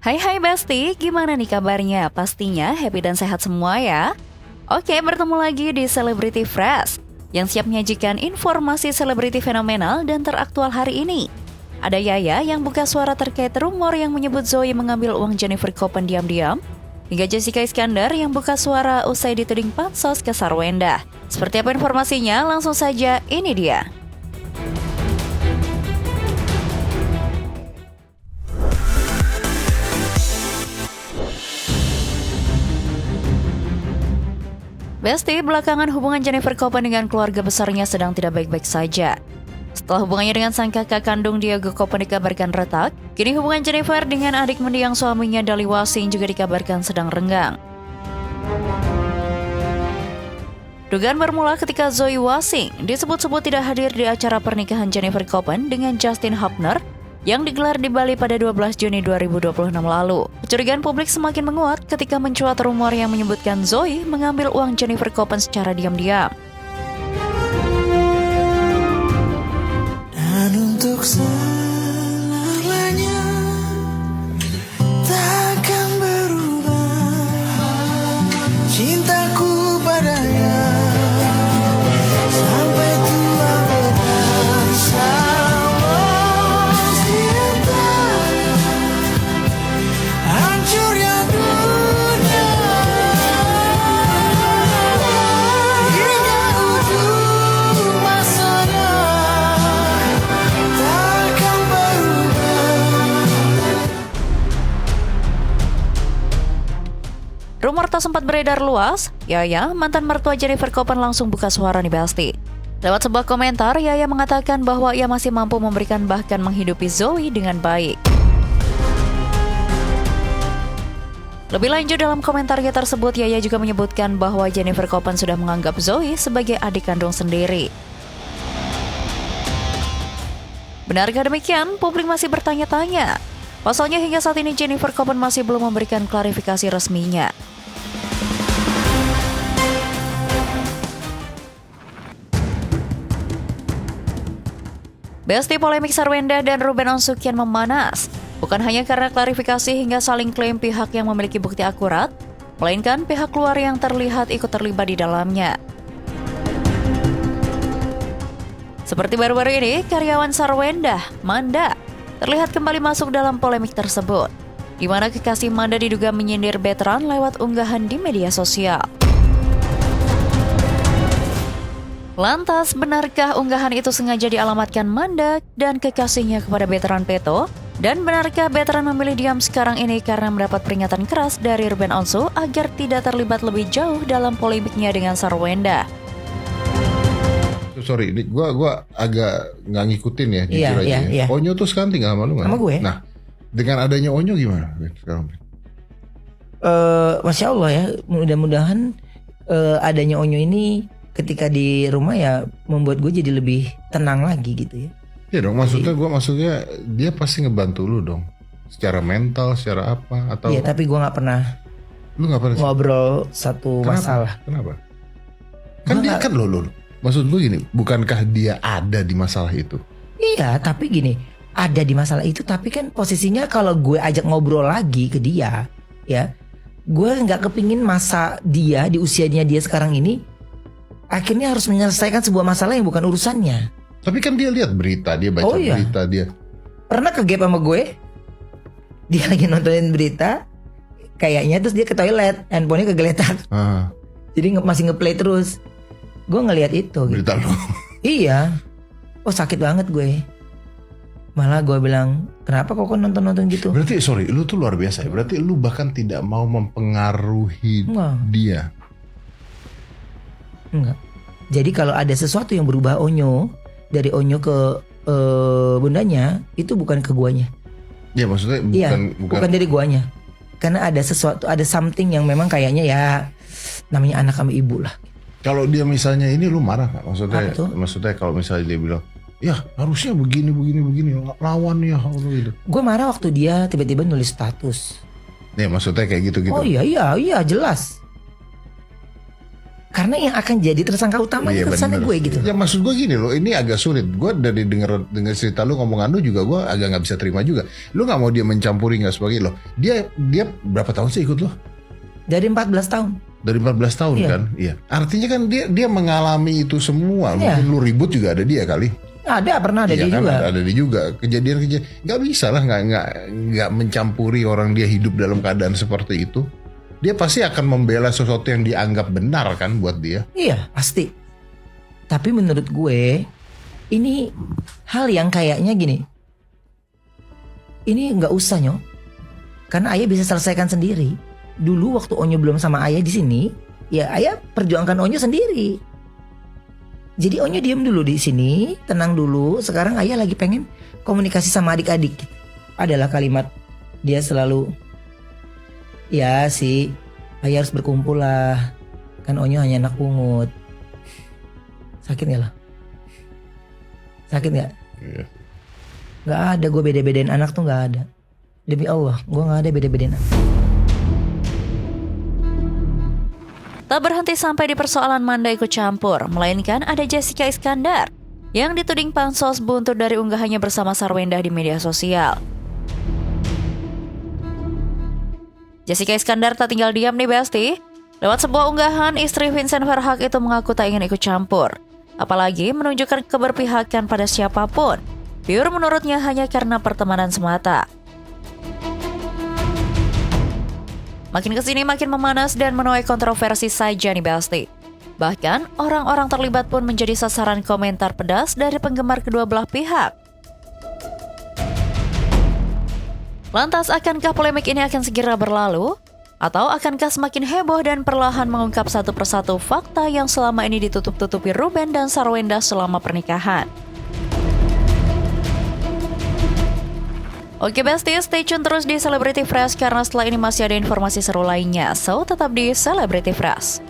Hai Besti, gimana nih kabarnya? Pastinya happy dan sehat semua ya. Oke, bertemu lagi di Celebrity Fresh yang siap menyajikan informasi selebriti fenomenal dan teraktual hari ini. Ada Yaya yang buka suara terkait rumor yang menyebut Zoe mengambil uang Jennifer Copen diam-diam, hingga Jessica Iskandar yang buka suara usai dituding pansos ke Sarwenda. Seperti apa informasinya? Langsung saja, ini dia. Besti, belakangan hubungan Jennifer Copen dengan keluarga besarnya sedang tidak baik-baik saja. Setelah hubungannya dengan sang kakak kandung Diego Copen dikabarkan retak, kini hubungan Jennifer dengan adik mendiang suaminya Dali Wasing juga dikabarkan sedang renggang. Dugaan bermula ketika Zoe Wasing disebut-sebut tidak hadir di acara pernikahan Jennifer Copen dengan Justin Hubner yang digelar di Bali pada 12 Juni 2026 lalu. Kecurigaan publik semakin menguat ketika mencuat rumor yang menyebutkan Zoe mengambil uang Jennifer Copen secara diam-diam. Dan untuk selamanya takkan berubah cintaku padanya sampai tua bersama cinta hancurnya dunia hingga ujung masanya. Rumor tak sempat beredar luas, Yaya, mantan mertua Jennifer Copen langsung buka suara nih Besti. Lewat sebuah komentar, Yaya mengatakan bahwa ia masih mampu memberikan bahkan menghidupi Zoe dengan baik. Lebih lanjut dalam komentarnya tersebut, Yaya juga menyebutkan bahwa Jennifer Copen sudah menganggap Zoe sebagai adik kandung sendiri. Benarkah demikian? Publik masih bertanya-tanya. Pasalnya hingga saat ini Jennifer Copen masih belum memberikan klarifikasi resminya. Besti, polemik Sarwenda dan Ruben Onsu kian memanas. Bukan hanya karena klarifikasi hingga saling klaim pihak yang memiliki bukti akurat, melainkan pihak luar yang terlihat ikut terlibat di dalamnya. Seperti baru-baru ini, karyawan Sarwenda, Manda, terlihat kembali masuk dalam polemik tersebut, di mana kekasih Manda diduga menyindir veteran lewat unggahan di media sosial. Lantas, benarkah unggahan itu sengaja dialamatkan Manda dan kekasihnya kepada veteran Peto? Dan benarkah veteran memilih diam sekarang ini karena mendapat peringatan keras dari Ruben Onsu agar tidak terlibat lebih jauh dalam polemiknya dengan Sarwenda? Sorry, ini gua agak nggak ngikutin ya, jujur aja. Iya. Onyo tuh sekarang tinggal sama lu nggak? Sama gue. Nah, dengan adanya Onyo gimana sekarang? Masya Allah ya, mudah-mudahan adanya Onyo ini ketika di rumah ya membuat gue jadi lebih tenang lagi gitu ya. Iya dong, maksudnya dia pasti ngebantu lu dong, secara mental, secara apa atau? Iya, tapi gue nggak pernah. Lu nggak pernah ngobrol satu masalah. Kenapa? Kan dia kan lo. Maksud gue gini, bukankah dia ada di masalah itu? Iya, tapi gini, ada di masalah itu, tapi kan posisinya kalau gue ajak ngobrol lagi ke dia, ya, gue nggak kepingin masa dia di usianya dia sekarang ini akhirnya harus menyelesaikan sebuah masalah yang bukan urusannya. Tapi kan dia lihat berita, dia baca berita dia. Pernah ke gap sama gue, dia lagi nontonin berita, kayaknya terus dia ke toilet, handphonenya kegeletak. Jadi masih ngeplay terus. Gue ngelihat itu berita gitu. lu. Iya. Oh, sakit banget gue. Malah gue bilang, kenapa kok nonton-nonton gitu? Berarti sorry, lu tuh luar biasa ya. Berarti lu bahkan tidak mau mempengaruhi dia. Enggak. Jadi kalau ada sesuatu yang berubah Onyo, dari Onyo ke bundanya, itu bukan ke guanya. Ya maksudnya bukan dari guanya. Karena ada sesuatu, ada something yang memang kayaknya ya namanya anak sama ibu lah. Kalau dia misalnya ini lu marah gak? Maksudnya kalau misalnya dia bilang, ya harusnya begini lawan ya gitu. Gue marah waktu dia tiba-tiba nulis status. Ya maksudnya kayak gitu. Oh iya jelas. Karena yang akan jadi tersangka utama Iya, itu kesannya bener. gue gitu. Ya maksud gue gini loh, ini agak sulit. Gue dari denger cerita lu ngomongan lu juga gue agak nggak bisa terima juga. Lu nggak mau dia mencampuri nggak sebagainya loh. Dia berapa tahun sih ikut lo? Dari 14 tahun. Dari 14 tahun Iya. kan? Iya. Artinya kan dia mengalami itu semua. Iya. Mungkin lu ribut juga ada dia kali. Pernah ada Iya dia kan, juga. ada dia juga. Kejadian nggak bisa lah nggak mencampuri orang dia hidup dalam keadaan seperti itu. Dia pasti akan membela sesuatu yang dianggap benar kan buat dia. Iya, pasti. Tapi menurut gue ini hal yang kayaknya gini. Ini nggak usah Nyo. Karena Ayah bisa selesaikan sendiri. Dulu waktu Onyo belum sama Ayah di sini, ya Ayah perjuangkan Onyo sendiri. Jadi Onyo diam dulu di sini, tenang dulu. Sekarang Ayah lagi pengen komunikasi sama adik-adik. Adalah kalimat dia selalu, ya sih, Ayah harus berkumpul lah. Kan Onyo hanya anak pungut. Sakit gak lah? Sakit gak? Iya. Gak ada gue beda-bedain anak tuh gak ada. Demi Allah, gue gak ada beda-bedain anak. Tak berhenti sampai di persoalan Manda ikut campur, melainkan ada Jessica Iskandar yang dituding pansos buntut dari unggahannya bersama Sarwendah di media sosial. Jessica Iskandar tak tinggal diam nih Besti. Lewat sebuah unggahan, istri Vincent Verhaak itu mengaku tak ingin ikut campur. Apalagi menunjukkan keberpihakan pada siapapun. Pure menurutnya hanya karena pertemanan semata. Makin kesini makin memanas dan menuai kontroversi saja nih Besti. Bahkan orang-orang terlibat pun menjadi sasaran komentar pedas dari penggemar kedua belah pihak. Lantas akankah polemik ini akan segera berlalu? Atau akankah semakin heboh dan perlahan mengungkap satu persatu fakta yang selama ini ditutup-tutupi Ruben dan Sarwendah selama pernikahan? Oke Besti, stay tune terus di Celebrity Fresh karena setelah ini masih ada informasi seru lainnya. So, tetap di Celebrity Fresh.